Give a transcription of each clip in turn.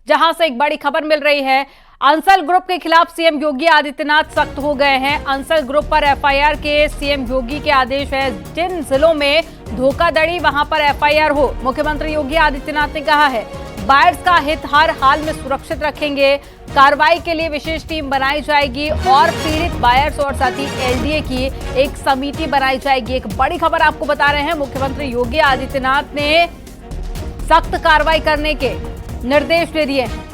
जहां से एक बड़ी खबर मिल रही है। अंसल ग्रुप के खिलाफ सीएम योगी आदित्यनाथ सख्त हो गए हैं। अंसल ग्रुप पर एफआईआर के सीएम योगी के आदेश है। जिन जिलों में धोखाधड़ी वहां पर एफआईआर हो। मुख्यमंत्री योगी आदित्यनाथ ने कहा है बायर्स का हित हर हाल में सुरक्षित रखेंगे। कार्रवाई के लिए विशेष टीम बनाई जाएगी और पीड़ित बायर्स और साथ ही एलडीए की एक समिति बनाई जाएगी। एक बड़ी खबर आपको बता रहे हैं, मुख्यमंत्री योगी आदित्यनाथ ने सख्त कार्रवाई करने के निर्देश दे दिए हैं।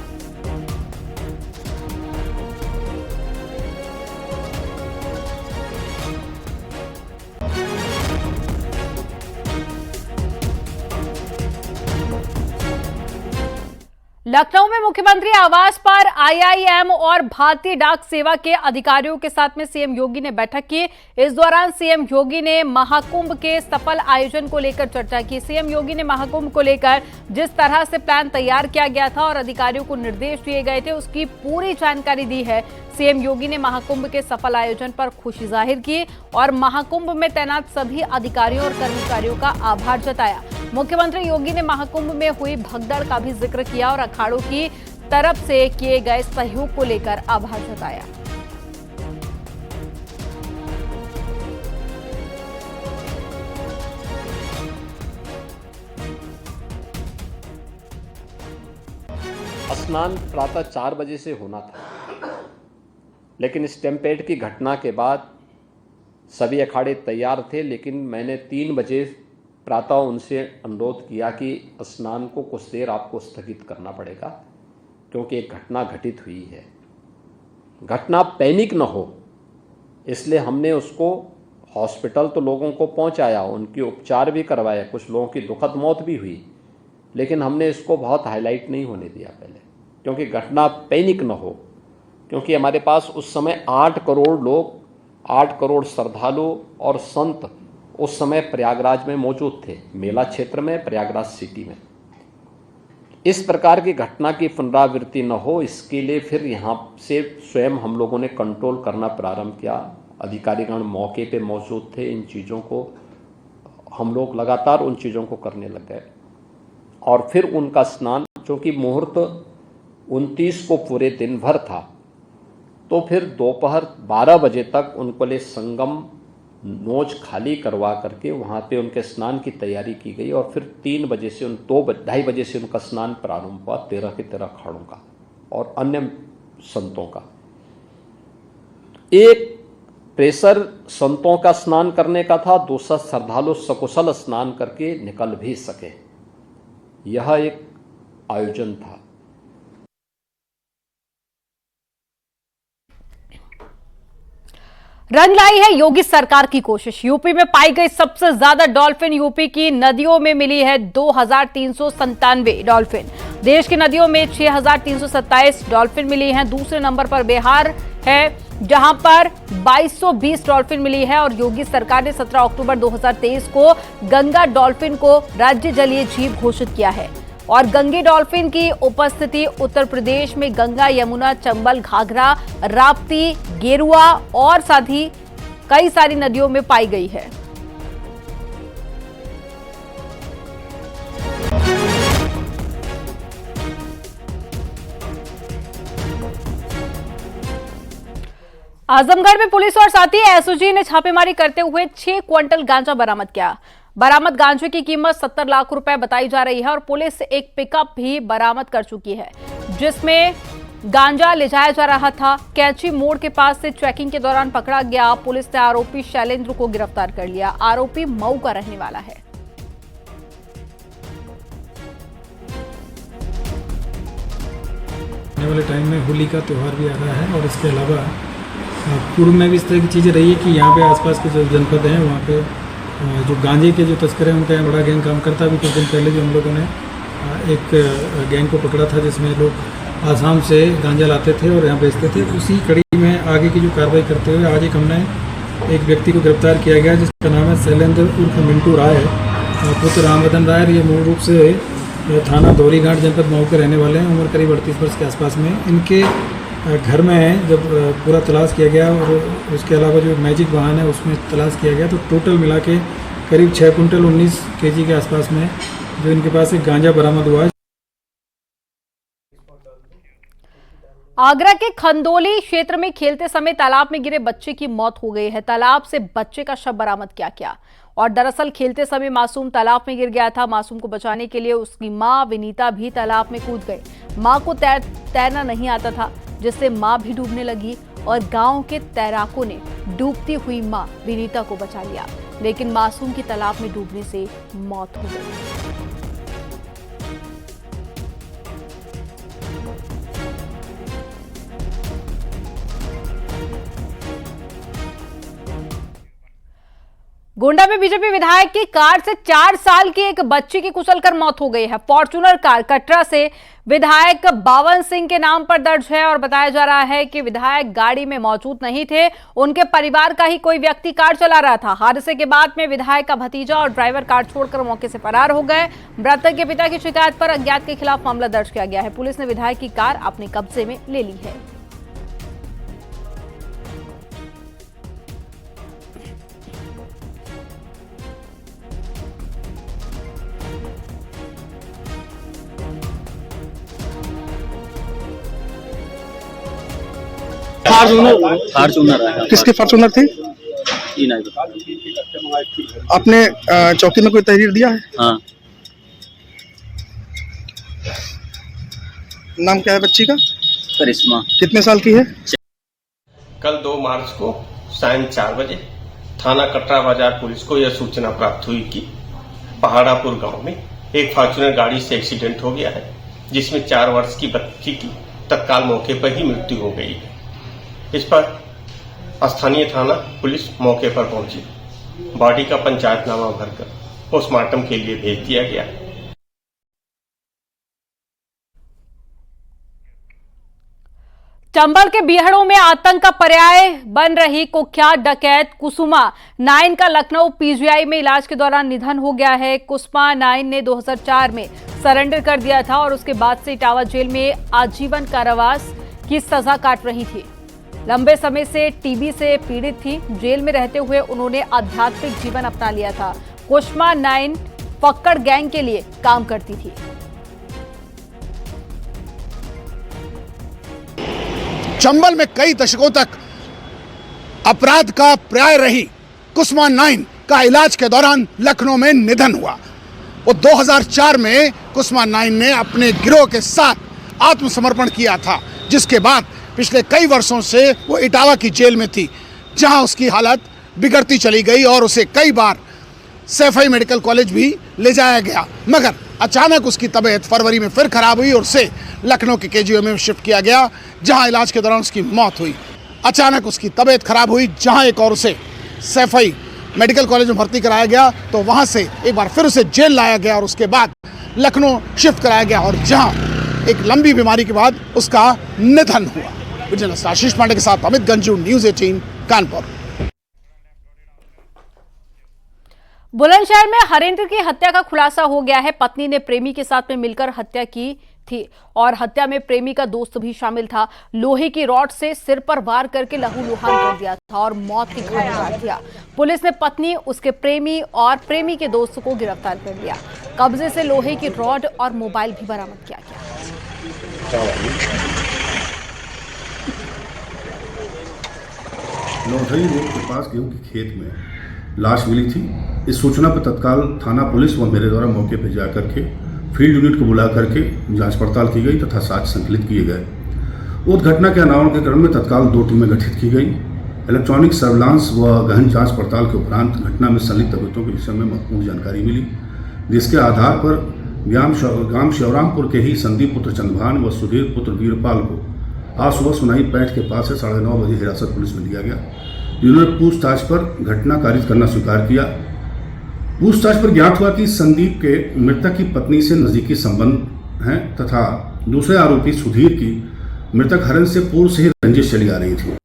लखनऊ में मुख्यमंत्री आवास पर आईआईएम और भारतीय डाक सेवा के अधिकारियों के साथ में सीएम योगी ने बैठक की। इस दौरान सीएम योगी ने महाकुंभ के सफल आयोजन को लेकर चर्चा की। सीएम योगी ने महाकुंभ को लेकर जिस तरह से प्लान तैयार किया गया था और अधिकारियों को निर्देश दिए गए थे उसकी पूरी जानकारी दी है। सीएम योगी ने महाकुंभ के सफल आयोजन पर खुशी जाहिर की और महाकुंभ में तैनात सभी अधिकारियों और कर्मचारियों का आभार जताया। मुख्यमंत्री योगी ने महाकुंभ में हुई भगदड़ का भी जिक्र किया और अखाड़ों की तरफ से किए गए सहयोग को लेकर आभार जताया। स्नान प्रातः 4 बजे से होना था, लेकिन स्टैम्पेड की घटना के बाद सभी अखाड़े तैयार थे, लेकिन मैंने 3 बजे प्रातः उनसे अनुरोध किया कि स्नान को कुछ देर आपको स्थगित करना पड़ेगा क्योंकि एक घटना घटित हुई है। घटना पैनिक न हो इसलिए हमने उसको हॉस्पिटल तो लोगों को पहुंचाया, उनकी उपचार भी करवाया, कुछ लोगों की दुखद मौत भी हुई, लेकिन हमने इसको बहुत हाईलाइट नहीं होने दिया पहले क्योंकि घटना पैनिक न हो। क्योंकि हमारे पास उस समय 8 करोड़ लोग, 8 करोड़ श्रद्धालु और संत उस समय प्रयागराज में मौजूद थे, मेला क्षेत्र में, प्रयागराज सिटी में। इस प्रकार की घटना की पुनरावृत्ति न हो इसके लिए फिर यहाँ से स्वयं हम लोगों ने कंट्रोल करना प्रारंभ किया। अधिकारीगण मौके पे मौजूद थे, इन चीज़ों को हम लोग लगातार उन चीज़ों को करने लग गए और फिर उनका स्नान, चूँकि मुहूर्त 29 को पूरे दिन भर था, तो फिर दोपहर 12 बजे तक उनको लिए संगम नोच खाली करवा करके वहाँ पे उनके स्नान की तैयारी की गई और फिर 3 बजे से 2-2:30 बजे से उनका स्नान प्रारंभ हुआ 13 के 13 अखाड़ों का और अन्य संतों का। एक प्रेशर संतों का स्नान करने का था, दूसरा श्रद्धालु सकुशल स्नान करके निकल भी सके, यह एक आयोजन था। रंग लाई है योगी सरकार की कोशिश। यूपी में पाई गई सबसे ज्यादा डॉल्फिन यूपी की नदियों में मिली है 2397 डॉल्फिन। देश की नदियों में 6327 डॉल्फिन मिली हैं। दूसरे नंबर पर बिहार है जहां पर 2220 डॉल्फिन मिली है और योगी सरकार ने 17 अक्टूबर 2023 को गंगा डॉल्फिन को राज्य जलीय जीव घोषित किया है और गंगे डॉल्फिन की उपस्थिति उत्तर प्रदेश में गंगा, यमुना, चंबल, घाघरा, राप्ती, गेरुआ और साथ ही कई सारी नदियों में पाई गई है। आजमगढ़ में पुलिस और साथ ही एसओजी ने छापेमारी करते हुए 6 क्विंटल गांजा बरामद किया। बरामद गांजे की कीमत 70 लाख रुपए बताई जा रही है और पुलिस एक पिकअप भी बरामद कर चुकी है जिसमें गांजा ले जाया जा रहा था। कैंची मोड़ के पास से चेकिंग के दौरान पकड़ा गया। पुलिस ने आरोपी शैलेंद्र को गिरफ्तार कर लिया। आरोपी मऊ का रहने वाला है। आने वाले टाइम में होली का त्यौहार भी आ रहा है और इसके अलावा पूर्व में भी इस तरह की चीज़ें रही है कि यहाँ पे आसपास के जो जनपद हैं वहाँ पे जो गांजे के जो तस्कर हैं उनका यहाँ बड़ा गैंग काम करता है। अभी कुछ दिन पहले भी हम लोगों ने एक गैंग को पकड़ा था जिसमें लोग आसाम से गांजा लाते थे और यहाँ बेचते थे। उसी कड़ी में आगे की जो कार्रवाई करते हुए आज एक हमने एक व्यक्ति को गिरफ्तार किया गया जिसका नाम है शैलेंद्र उर्फ मिंटू राय, पुत्र रामवदन राय। ये मूल रूप से थाना धौलीघाट जनपद मऊ के रहने वाले हैं। उम्र करीब 38 वर्ष के आसपास में। इनके घर में जब पूरा तलाश किया गया और उसके अलावा जो मैजिक वाहन है उसमें तलाश किया गया तो टोटल मिला के करीब 6 कुंटल 19 केजी के आसपास में जो इनके पास एक गांजा बरामद हुआ है। आगरा के खंदोली क्षेत्र में खेलते समय तालाब में गिरे बच्चे की मौत हो गई है। तालाब से बच्चे का शव बरामद किया गया और दरअसल खेलते समय मासूम तालाब में गिर गया था। मासूम को बचाने के लिए उसकी मां विनीता भी तालाब में कूद गई। मां को तैरना नहीं आता था, जिससे मां भी डूबने लगी और गांव के तैराकों ने डूबती हुई मां विनीता को बचा लिया, लेकिन मासूम की तालाब में डूबने से मौत हो गई। गोंडा में बीजेपी विधायक की कार से 4 साल की एक बच्ची की कुचलकर मौत हो गई है। फॉर्च्यूनर कार कटरा से विधायक बावन सिंह के नाम पर दर्ज है और बताया जा रहा है कि विधायक गाड़ी में मौजूद नहीं थे, उनके परिवार का ही कोई व्यक्ति कार चला रहा था। हादसे के बाद में विधायक का भतीजा और ड्राइवर कार छोड़कर मौके से फरार हो गए। मृतक के पिता की शिकायत पर अज्ञात के खिलाफ मामला दर्ज किया गया है। पुलिस ने विधायक की कार अपने कब्जे में ले ली है। फॉर्च्यूनर किसके फॉर्च्यूनर थी? आपने चौकी में कोई तहरीर दिया है? हाँ। नाम क्या है बच्ची का? करिश्मा। कितने साल की है? कल 2 मार्च को सायं 4 बजे थाना कटरा बाजार पुलिस को यह सूचना प्राप्त हुई कि पहाड़ापुर गांव में एक फॉर्च्यूनर गाड़ी से एक्सीडेंट हो गया है, जिसमें 4 वर्ष की बच्ची की तत्काल मौके पर ही मृत्यु हो गई है। इस पर स्थानीय थाना पुलिस मौके पर पहुंची। बॉडी का पंचायतनामा भरकर पोस्टमार्टम के लिए भेज दिया गया। चंबल के बीहड़ों में आतंक का पर्याय बन रही कुख्यात डकैत कुसुमा नाइन का लखनऊ पीजीआई में इलाज के दौरान निधन हो गया है। कुसुमा नाइन ने 2004 में सरेंडर कर दिया था और उसके बाद से इटावा जेल में आजीवन कारावास की सजा काट रही थी। लंबे समय से टीबी से पीड़ित थी। जेल में रहते हुए उन्होंने आध्यात्मिक जीवन अपना लिया था। कुसुमा नाइन फक्कड़ गैंग के लिए काम करती थी। चंबल में कई दशकों तक अपराध का पर्याय रही कुसुमा नाइन का इलाज के दौरान लखनऊ में निधन हुआ। वो 2004 में कुसुमा नाइन ने अपने गिरोह के साथ आत्मसमर्पण किया था, जिसके बाद पिछले कई वर्षों से वो इटावा की जेल में थी, जहां उसकी हालत बिगड़ती चली गई और उसे कई बार सैफई मेडिकल कॉलेज भी ले जाया गया, मगर अचानक उसकी तबीयत फरवरी में फिर खराब हुई और उसे लखनऊ के केजीएम में शिफ्ट किया गया, जहां इलाज के दौरान उसकी मौत हुई। अचानक उसकी तबीयत खराब हुई, जहां एक और उसे सैफई मेडिकल कॉलेज में भर्ती कराया गया, तो वहां से एक बार फिर उसे जेल लाया गया और उसके बाद लखनऊ शिफ्ट कराया गया और जहां एक लंबी बीमारी के बाद उसका निधन हुआ। आशीष पांडे के साथ अमित गंजू, न्यूज़ 18 कानपुर। बुलंदशहर में हरेंद्र की हत्या का खुलासा हो गया है। पत्नी ने प्रेमी के साथ में मिलकर हत्या की थी और हत्या में प्रेमी का दोस्त भी शामिल था। लोहे की रॉड से सिर पर वार करके लहूलुहान कर दिया था और मौत की घाट उतार दिया। पुलिस ने पत्नी, उसके प्रेमी और प्रेमी के दोस्त को गिरफ्तार कर लिया। कब्जे से लोहे की रॉड और मोबाइल भी बरामद किया गया। नौधरी रोड के पास गेहूं के खेत में लाश मिली थी। इस सूचना पर तत्काल थाना पुलिस व मेरे द्वारा मौके पर जाकर के फील्ड यूनिट को बुला करके जांच पड़ताल की गई तथा साक्ष्य संकलित किए गए। उस घटना के अनावरण के क्रम में तत्काल 2 टीमें गठित की गई। इलेक्ट्रॉनिक सर्विलांस व गहन जांच पड़ताल के उपरांत घटना में संलिप्त अभियुक्तों के विषय में महत्वपूर्ण जानकारी मिली, जिसके आधार पर ग्राम शिवरामपुर के ही संदीप पुत्र चंद्रभान व सुधीर पुत्र वीरपाल को आज सुबह सुनाई पैठ के पास से 9:30 बजे हिरासत पुलिस में लिया गया, जिन्होंने पूछताछ पर घटना कारित करना स्वीकार किया। पूछताछ पर ज्ञात हुआ कि संदीप के मृतक की पत्नी से नजदीकी संबंध हैं तथा दूसरे आरोपी सुधीर की मृतक हरण से पूर्व से ही रंजिश चली आ रही थी।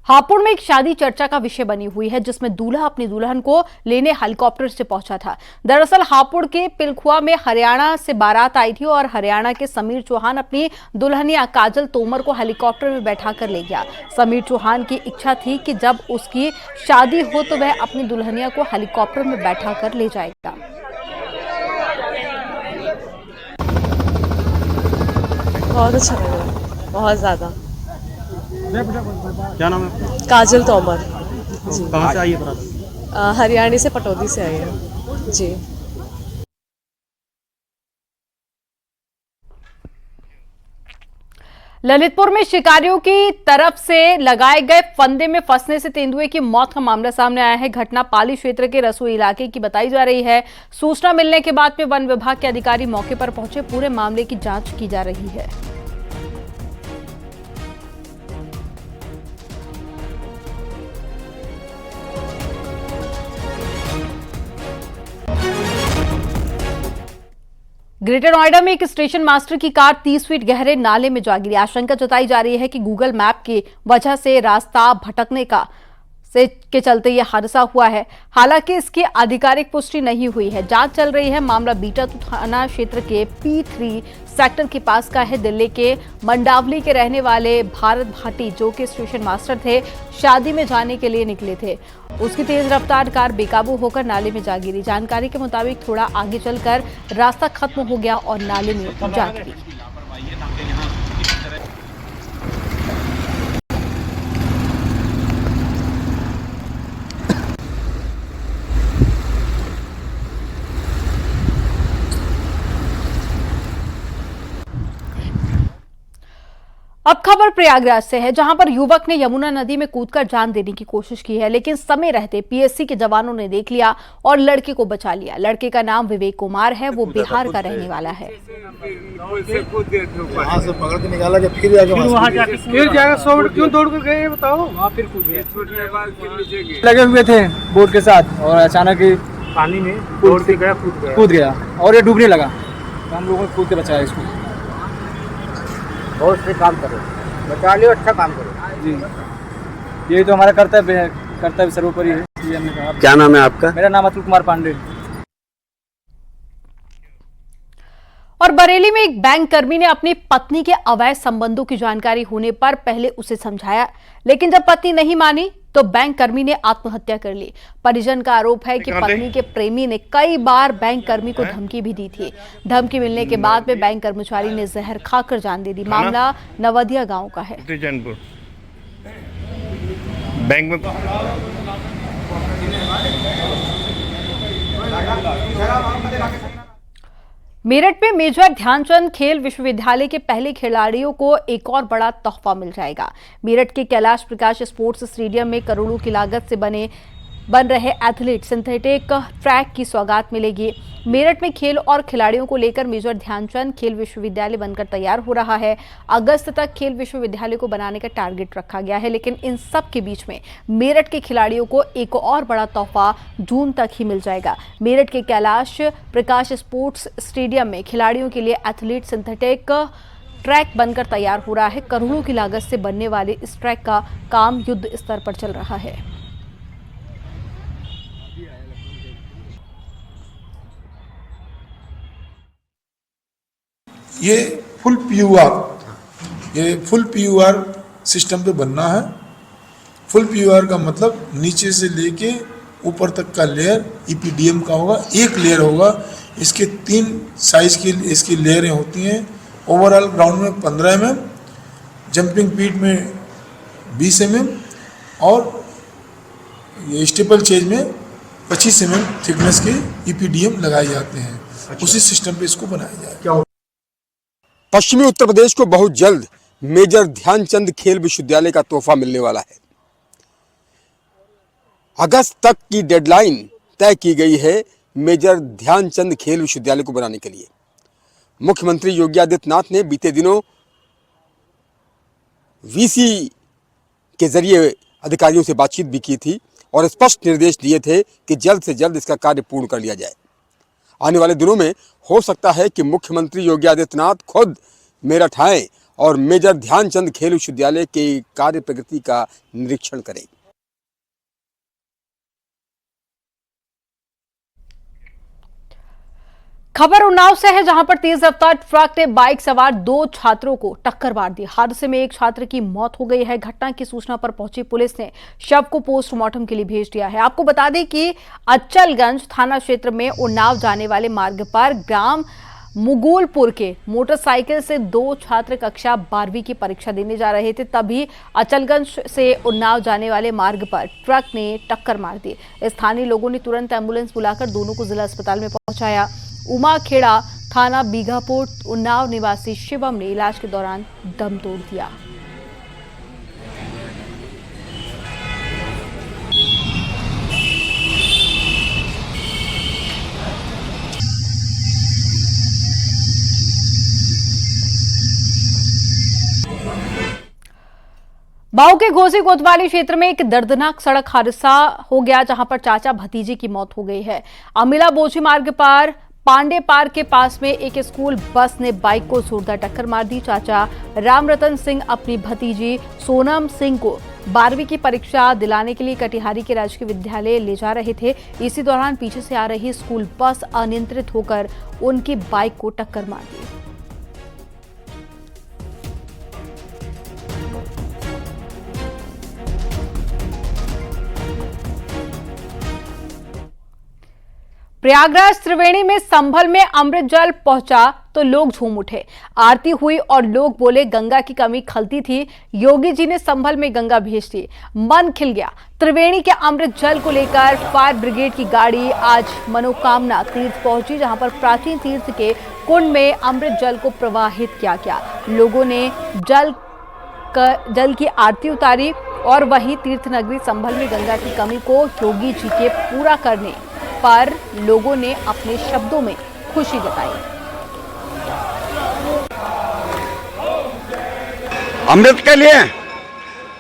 हापुड़ में एक शादी चर्चा का विषय बनी हुई है, जिसमें दूल्हा अपनी दुल्हन को लेने हेलीकॉप्टर से पहुंचा था। दरअसल हापुड़ के पिलखुआ में हरियाणा से बारात आई थी और हरियाणा के समीर चौहान अपनी दुल्हनिया काजल तोमर को हेलीकॉप्टर में बैठाकर ले गया। समीर चौहान की इच्छा थी कि जब उसकी शादी हो तो वह अपनी दुल्हनिया को हेलीकॉप्टर में बैठाकर ले जाएगा। बहुत अच्छा लगा, बहुत ज़्यादा। क्या नाम है? काजल तोमर जी। कहाँ से आई है? हरियाणा से, पटौदी से आई है जी। ललितपुर में शिकारियों की तरफ से लगाए गए फंदे में फंसने से तेंदुए की मौत का मामला सामने आया है। घटना पाली क्षेत्र के रसोई इलाके की बताई जा रही है। सूचना मिलने के बाद में वन विभाग के अधिकारी मौके पर पहुंचे, पूरे मामले की जांच की जा रही है। ग्रेटर नोएडा में एक स्टेशन मास्टर की कार 30 फीट गहरे नाले में जा गिरी। आशंका जताई जा रही है कि गूगल मैप की वजह से रास्ता भटकने के चलते यह हादसा हुआ है। हालांकि इसकी आधिकारिक पुष्टि नहीं हुई है, जांच चल रही है। मामला बीटा थाना क्षेत्र के P3 सेक्टर के पास का है। दिल्ली के मंडावली के रहने वाले भारत भाटी, जो कि स्टेशन मास्टर थे, शादी में जाने के लिए निकले थे। उसकी तेज रफ्तार कार बेकाबू होकर नाले में जा गिरी। जानकारी के मुताबिक थोड़ा आगे चलकर रास्ता खत्म हो गया और नाले में जा गिरी। अब खबर प्रयागराज से है, जहां पर युवक ने यमुना नदी में कूदकर जान देने की कोशिश की है, लेकिन समय रहते पीएससी के जवानों ने देख लिया और लड़के को बचा लिया। लड़के का नाम विवेक कुमार है, वो बिहार का रहने वाला है। वहाँ से पकड़ के निकाला कि फिर जाकर 100 मीटर क्यों दौड़ कर गए बताओ? वहाँ फिर लगे हुए थे बोट के साथ और अचानक ही पानी में कूद गया और ये डूबने लगा। हम लोगों ने कूद के बचाया इसको। बहुत से काम करो, बचा लियो, अच्छा काम करो जी। यही तो हमारा कर्तव्य है, कर्तव्य सर्वोपरि है। हमने कहा। क्या नाम है आपका? मेरा नाम अतुल कुमार पांडे। और बरेली में एक बैंक कर्मी ने अपनी पत्नी के अवैध संबंधों की जानकारी होने पर पहले उसे समझाया, लेकिन जब पत्नी नहीं मानी तो बैंक कर्मी ने आत्महत्या कर ली। परिजन का आरोप है कि पत्नी के प्रेमी ने कई बार बैंक कर्मी को धमकी भी दी थी। धमकी मिलने के बाद में बैंक कर्मचारी ने जहर खाकर जान दे दी। मामला नवदिया गांव का है। बैंक में मेरठ में मेजर ध्यानचंद खेल विश्वविद्यालय के पहले खिलाड़ियों को एक और बड़ा तोहफा मिल जाएगा। मेरठ के कैलाश प्रकाश स्पोर्ट्स स्टेडियम में करोड़ों की लागत से बन रहे एथलीट सिंथेटिक ट्रैक की सौगात मिलेगी। मेरठ में खेल और खिलाड़ियों को लेकर मेजर ध्यानचंद खेल विश्वविद्यालय बनकर तैयार हो रहा है। अगस्त तक खेल विश्वविद्यालय को बनाने का टारगेट रखा गया है, लेकिन इन सब के बीच में मेरठ के खिलाड़ियों को एक और बड़ा तोहफा जून तक ही मिल जाएगा। मेरठ के कैलाश प्रकाश स्पोर्ट्स स्टेडियम में खिलाड़ियों के लिए एथलीट सिंथेटिक ट्रैक बनकर तैयार हो रहा है। करोड़ों की लागत से बनने वाले इस ट्रैक का काम युद्ध स्तर पर चल रहा है। ये फुल पीयूआर सिस्टम पे बनना है। फुल पीयूआर का मतलब नीचे से लेके ऊपर तक का लेयर ईपीडीएम का होगा। एक लेयर होगा, इसके 3 साइज की इसकी लेयरें होती हैं। ओवरऑल ग्राउंड में 15 mm, जंपिंग पीट में 20 mm और ये स्टेपल चेज में 25 mm थिकनेस के ईपीडीएम लगाए जाते हैं। उसी सिस्टम पे इसको बनाया जाएगा। पश्चिमी उत्तर प्रदेश को बहुत जल्द मेजर ध्यानचंद खेल विश्वविद्यालय का तोहफा मिलने वाला है। अगस्त तक की डेडलाइन तय की गई है मेजर ध्यानचंद खेल विश्वविद्यालय को बनाने के लिए। मुख्यमंत्री योगी आदित्यनाथ ने बीते दिनों वीसी के जरिए अधिकारियों से बातचीत भी की थी और स्पष्ट निर्देश दिए थे कि जल्द से जल्द इसका कार्य पूर्ण कर लिया जाए। आने वाले दिनों में हो सकता है कि मुख्यमंत्री योगी आदित्यनाथ खुद मेरठ आएं और मेजर ध्यानचंद खेल विश्वविद्यालय के कार्य प्रगति का निरीक्षण करें। खबर उन्नाव से है, जहां पर तेज रफ्तार ट्रक ने बाइक सवार 2 छात्रों को टक्कर मार दी। हादसे में एक छात्र की मौत हो गई है। घटना की सूचना पर पहुंची पुलिस ने शव को पोस्टमार्टम के लिए भेज दिया है। आपको बता दें कि अचलगंज थाना क्षेत्र में उन्नाव जाने वाले मार्ग पर ग्राम मुगुलपुर के मोटरसाइकिल से 2 छात्र कक्षा 12वीं की परीक्षा देने जा रहे थे, तभी अचलगंज से उन्नाव जाने वाले मार्ग पर ट्रक ने टक्कर मार दी। स्थानीय लोगों ने तुरंत एम्बुलेंस बुलाकर दोनों को जिला अस्पताल में पहुंचाया। उमाखेड़ा थाना बीघापुर उन्नाव निवासी शिवम ने इलाज के दौरान दम तोड़ दिया। मऊ के घोसी कोतवाली क्षेत्र में एक दर्दनाक सड़क हादसा हो गया, जहां पर चाचा भतीजे की मौत हो गई है। अमिला बोची मार्ग पर पांडे पार्क के पास में एक स्कूल बस ने बाइक को जोरदार टक्कर मार दी। चाचा रामरतन सिंह अपनी भतीजी सोनम सिंह को 12वीं की परीक्षा दिलाने के लिए कटिहारी के राजकीय विद्यालय ले जा रहे थे। इसी दौरान पीछे से आ रही स्कूल बस अनियंत्रित होकर उनकी बाइक को टक्कर मार दी। प्रयागराज त्रिवेणी में संभल में अमृत जल पहुंचा तो लोग झूम उठे। आरती हुई और लोग बोले गंगा की कमी खलती थी, योगी जी ने संभल में गंगा भेज दी। मन खिल गया। त्रिवेणी के अमृत जल को लेकर फायर ब्रिगेड की गाड़ी आज मनोकामना तीर्थ पहुंची, जहां पर प्राचीन तीर्थ के कुंड में अमृत जल को प्रवाहित किया गया। लोगों ने जल की आरती उतारी और वहीं तीर्थ नगरी संभल में गंगा की कमी को योगी जी के पूरा करने पर लोगों ने अपने शब्दों में खुशी जताई। अमृत के लिए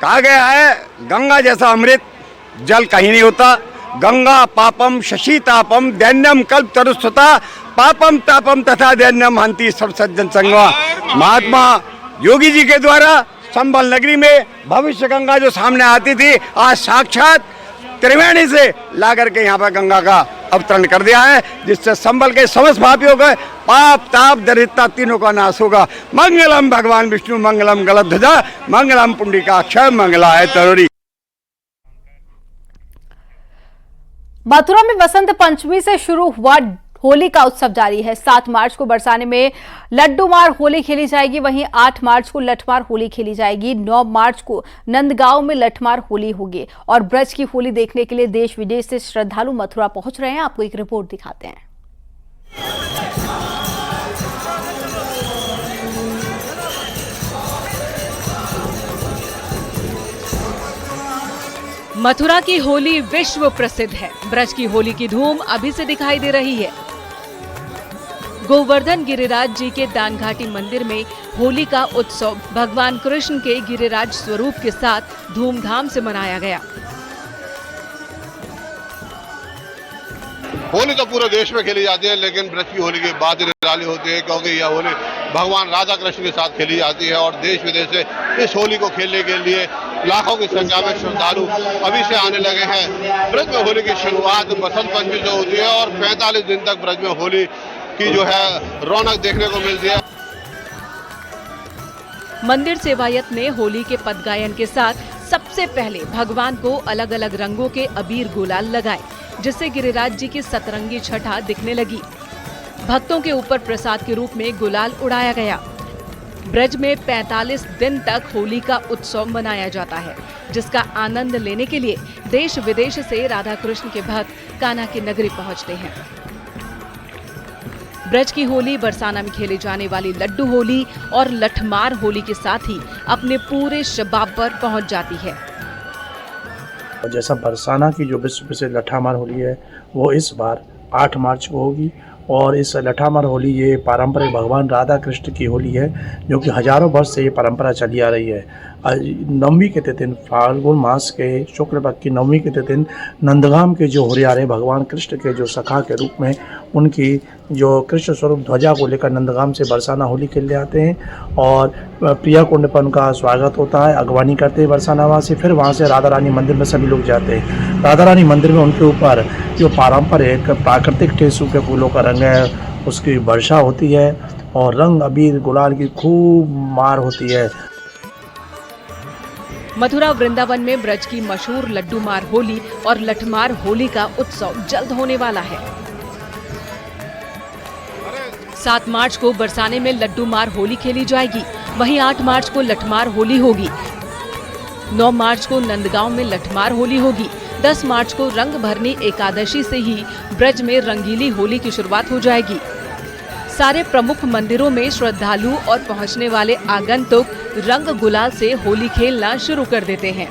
कहा गया है, गंगा जैसा अमृत जल कहीं नहीं होता। गंगा पापम शशि तापम दैन्यम कल्प तरुस्तुता पापम तापम तथा दैन्यम हंति सब सज्जन संगवा। महात्मा योगी जी के द्वारा संभल नगरी में भविष्य गंगा जो सामने आती थी, आज साक्षात त्रिवेणी से ला करके यहाँ पर गंगा का अवतरण कर दिया है, जिससे संभल के समस्त पापियों का पाप ताप दरिद्रता तीनों का नाश होगा। मंगलम भगवान विष्णु मंगलम गलध्वजा मंगलम पुंडरीकाक्ष मंगलाय तरुणी। मथुरा में वसंत पंचमी से शुरू हुआ होली का उत्सव जारी है। 7 मार्च को बरसाने में लड्डू मार होली खेली जाएगी, वहीं 8 मार्च को लठमार होली खेली जाएगी। 9 मार्च को नंदगांव में लठमार होली होगी और ब्रज की होली देखने के लिए देश विदेश से श्रद्धालु मथुरा पहुंच रहे हैं। आपको एक रिपोर्ट दिखाते हैं। मथुरा की होली विश्व प्रसिद्ध है। ब्रज की होली की धूम अभी से दिखाई दे रही है। गोवर्धन गिरिराज जी के दानघाटी मंदिर में होली का उत्सव भगवान कृष्ण के गिरिराज स्वरूप के साथ धूमधाम से मनाया गया। होली तो पूरे देश में खेली जाती है, लेकिन ब्रज की होली के बाद निराली होती है, क्योंकि यह होली भगवान राधा कृष्ण के साथ खेली जाती है और देश विदेश से इस होली को खेलने के लिए लाखों की संख्या में श्रद्धालु अभी से आने लगे हैं। ब्रज में होली की शुरुआत बसंत पंचमी से होती है और 45 दिन तक ब्रज में होली की जो है रौनक देखने को मिलती है। मंदिर सेवायत ने होली के पद गायन के साथ सबसे पहले भगवान को अलग अलग रंगों के अबीर गुलाल लगाए, जिससे गिरिराज जी की सतरंगी छटा दिखने लगी। भक्तों के ऊपर प्रसाद के रूप में गुलाल उड़ाया गया। ब्रज में 45 दिन तक होली का उत्सव मनाया जाता है, जिसका आनंद लेने के लिए देश विदेश से राधा कृष्ण के भक्त कान्हा की नगरी पहुंचते हैं। ब्रज की होली बरसाना में खेले जाने वाली लड्डू होली और लठमार होली के साथ ही अपने पूरे शबाब पर पहुंच जाती है। जैसा बरसाना की जो विश्व प्रसिद्ध लठामार होली है, वो इस बार 8 मार्च को होगी और इस लठामार होली ये पारंपरिक भगवान राधा कृष्ण की होली है, जो कि हजारों वर्ष से ये परंपरा चली आ रही है। नवमी के दिन फाल्गुन मास के शुक्ल पक्ष की नवमी के दिन नंदगाम के जो होरियारे भगवान कृष्ण के जो सखा के रूप में उनकी जो कृष्ण स्वरूप ध्वजा को लेकर नंदगाम से बरसाना होली खेलने आते हैं और प्रिया कुंड पर उनका स्वागत होता है, अगवानी करते हैं बरसाना वासी। फिर वहाँ से राधा रानी मंदिर में सभी लोग जाते हैं। राधा रानी मंदिर में उनके ऊपर जो पारंपरिक प्राकृतिक टेसू के फूलों का रंग है, उसकी वर्षा होती है और रंग अबीर गुलाल की खूब मार होती है। मथुरा वृंदावन में ब्रज की मशहूर लड्डू मार होली और लठमार होली का उत्सव जल्द होने वाला है। 7 मार्च को बरसाने में लड्डू मार होली खेली जाएगी। वहीं 8 मार्च को लठमार होली होगी। 9 मार्च को नंदगांव में लठमार होली होगी। 10 मार्च को रंग भरनी एकादशी से ही ब्रज में रंगीली होली की शुरुआत हो जाएगी। सारे प्रमुख मंदिरों में श्रद्धालु और पहुंचने वाले आगंतुक रंग गुलाल से होली खेलना शुरू कर देते हैं।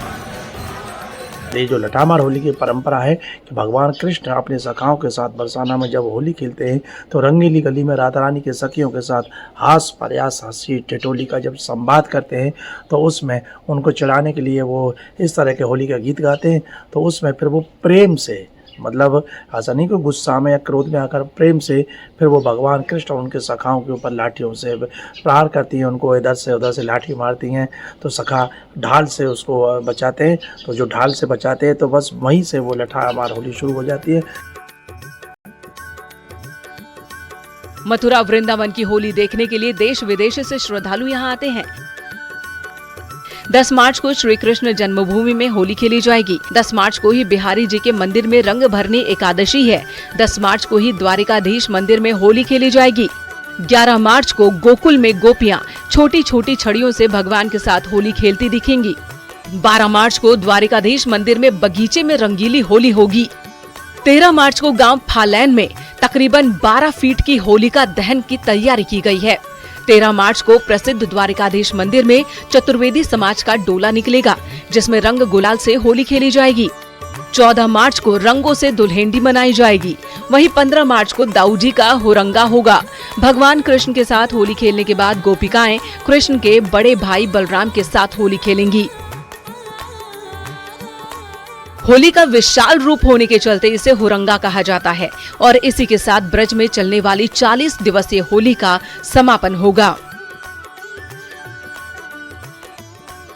ये जो लठामार होली की परंपरा है कि भगवान कृष्ण अपने सखाओं के साथ बरसाना में जब होली खेलते हैं तो रंगीली गली में राधा रानी के सखियों के साथ हास प्रयास हंसी टिटोली का जब संवाद करते हैं तो उसमें उनको चिढ़ाने के लिए वो इस तरह के होली का गीत गाते हैं। तो उसमें फिर वो प्रेम से, मतलब ऐसा नहीं कि गुस्सा में या क्रोध में आकर, प्रेम से फिर वो भगवान कृष्ण उनके सखाओं के ऊपर लाठियों से प्रहार करती हैं, उनको इधर से उधर से लाठी मारती हैं। तो सखा ढाल से उसको बचाते हैं। तो जो ढाल से बचाते हैं तो बस वहीं से वो लठामार होली शुरू हो जाती है। मथुरा वृंदावन की होली देखने के लिए देश विदेश से श्रद्धालु यहाँ आते हैं। 10 मार्च को श्री कृष्ण जन्मभूमि में होली खेली जाएगी। 10 मार्च को ही बिहारी जी के मंदिर में रंग भरनी एकादशी है। 10 मार्च को ही द्वारिकाधीश मंदिर में होली खेली जाएगी। 11 मार्च को गोकुल में गोपियां छोटी छोटी छड़ियों से भगवान के साथ होली खेलती दिखेंगी। 12 मार्च को द्वारिकाधीश मंदिर में बगीचे में रंगीली होली होगी। 13 मार्च को गांव फालैन में तकरीबन 12 फीट की होलिका दहन की तैयारी की गई है। 13 मार्च को प्रसिद्ध द्वारिकाधीश मंदिर में चतुर्वेदी समाज का डोला निकलेगा, जिसमें रंग गुलाल से होली खेली जाएगी। 14 मार्च को रंगों से दुल्हेंडी मनाई जाएगी। वहीं 15 मार्च को दाऊजी का हुरंगा होगा। भगवान कृष्ण के साथ होली खेलने के बाद गोपिकाएं कृष्ण के बड़े भाई बलराम के साथ होली खेलेंगी। होली का विशाल रूप होने के चलते इसे हुरंगा कहा जाता है और इसी के साथ ब्रज में चलने वाली 40 दिवसीय होली का समापन होगा।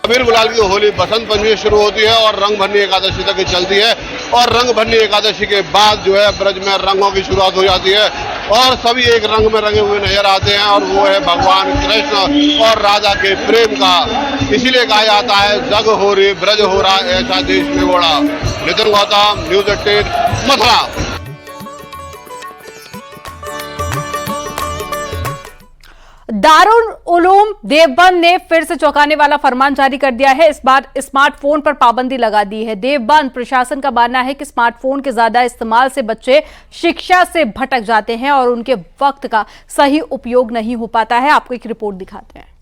अबीर गुलाल की होली बसंत पंचमी से शुरू होती है और रंग भरनी एकादशी तक चलती है। और रंग भरनी एकादशी के बाद जो है ब्रज में रंगों की शुरुआत हो जाती है और सभी एक रंग में रंगे हुए नजर आते हैं और वो है भगवान कृष्ण और राधा के प्रेम का। इसीलिए कहा जाता है जग हो रही ब्रज हो रहा ऐसा देश में बोला। नितिन गौतम, न्यूज़ 18, मथुरा। दारुल उलूम देवबंद ने फिर से चौंकाने वाला फरमान जारी कर दिया है। इस बार स्मार्टफोन पर पाबंदी लगा दी है। देवबंद प्रशासन का मानना है कि स्मार्टफोन के ज्यादा इस्तेमाल से बच्चे शिक्षा से भटक जाते हैं और उनके वक्त का सही उपयोग नहीं हो पाता है। आपको एक रिपोर्ट दिखाते हैं।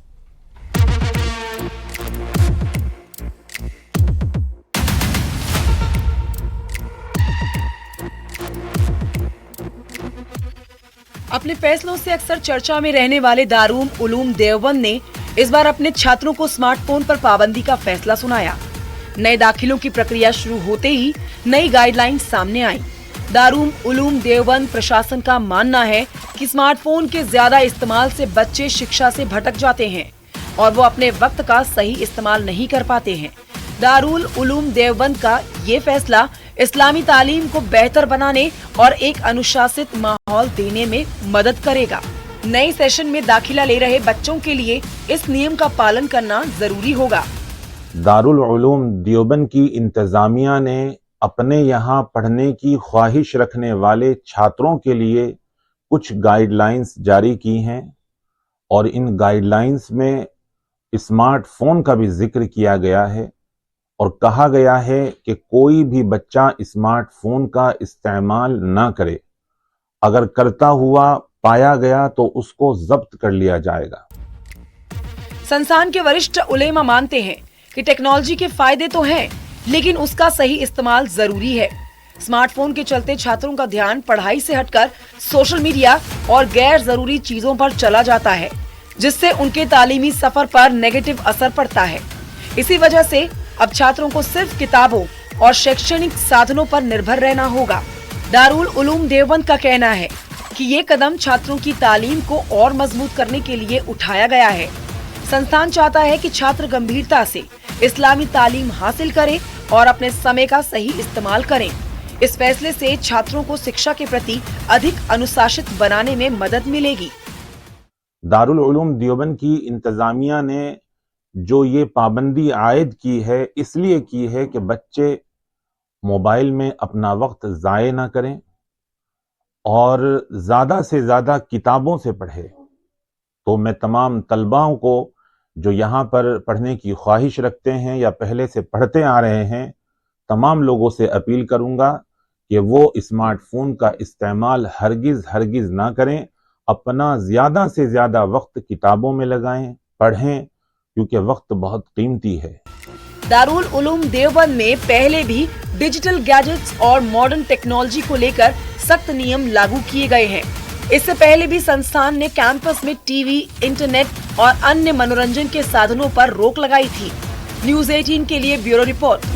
अपने फैसलों से अक्सर चर्चा में रहने वाले दारुल उलूम देवबंद ने इस बार अपने छात्रों को स्मार्टफोन पर पाबंदी का फैसला सुनाया। नए दाखिलों की प्रक्रिया शुरू होते ही नई गाइडलाइन सामने आई। दारुल उलूम देवबंद प्रशासन का मानना है कि स्मार्टफोन के ज्यादा इस्तेमाल से बच्चे शिक्षा से भटक जाते हैं और वो अपने वक्त का सही इस्तेमाल नहीं कर पाते हैं। दारुल उलूम देवबंद का ये फैसला इस्लामी तालीम को बेहतर बनाने और एक अनुशासित माहौल देने में मदद करेगा। नए सेशन में दाखिला ले रहे बच्चों के लिए इस नियम का पालन करना जरूरी होगा। दारुल उलूम देवबंद की इंतजामिया ने अपने यहाँ पढ़ने की ख्वाहिश रखने वाले छात्रों के लिए कुछ गाइडलाइंस जारी की हैं और इन गाइडलाइंस में स्मार्टफोन का भी जिक्र किया गया है और कहा गया है कि कोई भी बच्चा स्मार्टफोन का इस्तेमाल ना करे। अगर करता हुआ पाया गया तो उसको जब्त कर लिया जाएगा। संस्थान के वरिष्ठ उलेमा मानते हैं कि टेक्नोलॉजी के फायदे तो हैं, लेकिन उसका सही इस्तेमाल जरूरी है। स्मार्टफोन के चलते छात्रों का ध्यान पढ़ाई से हटकर सोशल मीडिया और गैर जरूरी चीजों पर चला जाता है, जिससे उनके तालीमी सफर पर नेगेटिव असर पड़ता है। इसी वजह से अब छात्रों को सिर्फ किताबों और शैक्षणिक साधनों पर निर्भर रहना होगा। दारुल उलूम देवबंद का कहना है कि ये कदम छात्रों की तालीम को और मजबूत करने के लिए उठाया गया है। संस्थान चाहता है कि छात्र गंभीरता से इस्लामी तालीम हासिल करें और अपने समय का सही इस्तेमाल करें। इस फैसले से छात्रों को शिक्षा के प्रति अधिक अनुशासित बनाने में मदद मिलेगी। दारुल उलूम देवबंद की इंतजामिया ने जो ये पाबंदी आयद की है इसलिए की है कि बच्चे मोबाइल में अपना वक्त ज़ाय ना करें और ज़्यादा से ज़्यादा किताबों से पढ़े। तो मैं तमाम तलबाओं को जो यहाँ पर पढ़ने की ख्वाहिश रखते हैं या पहले से पढ़ते आ रहे हैं, तमाम लोगों से अपील करूँगा कि वो स्मार्टफोन का इस्तेमाल हरगिज़ ना करें। अपना ज़्यादा से ज़्यादा वक्त किताबों में लगाएं, पढ़ें, क्योंकि वक्त बहुत कीमती है। दारुल उलूम देवबंद में पहले भी डिजिटल गैजेट्स और मॉडर्न टेक्नोलॉजी को लेकर सख्त नियम लागू किए गए हैं। इससे पहले भी संस्थान ने कैंपस में टीवी, इंटरनेट और अन्य मनोरंजन के साधनों पर रोक लगाई थी। न्यूज़ 18 के लिए ब्यूरो रिपोर्ट।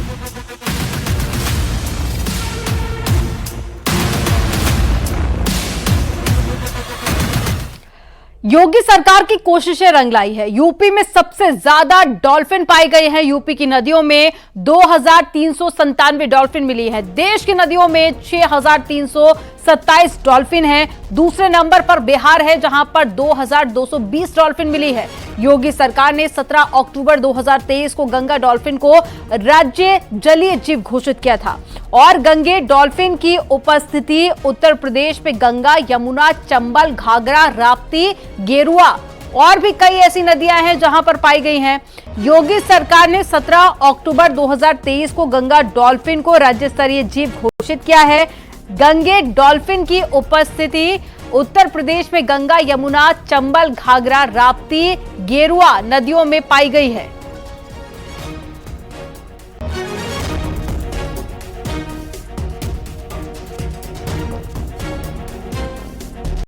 योगी सरकार की कोशिशें रंग लाई है। यूपी में सबसे ज्यादा डॉल्फिन पाए गए हैं। यूपी की नदियों में 2397 डॉल्फिन मिली है। देश की नदियों में 6327 डॉल्फिन हैं। दूसरे नंबर पर बिहार है, जहां पर 2220 डॉल्फिन मिली है। योगी सरकार ने 17 अक्टूबर 2023 को गंगा डॉल्फिन को राज्य जलीय जीव घोषित किया था और गंगे डॉल्फिन की उपस्थिति उत्तर प्रदेश में गंगा, यमुना, चंबल, घाघरा, राप्ती, गेरुआ और भी कई ऐसी नदियां हैं जहां पर पाई गई हैं। योगी सरकार ने 17 अक्टूबर 2023 को गंगा डॉल्फिन को राज्य स्तरीय जीव घोषित किया है। गंगे डॉल्फिन की उपस्थिति उत्तर प्रदेश में गंगा, यमुना, चंबल, घाघरा, राप्ती, गेरुआ नदियों में पाई गई है।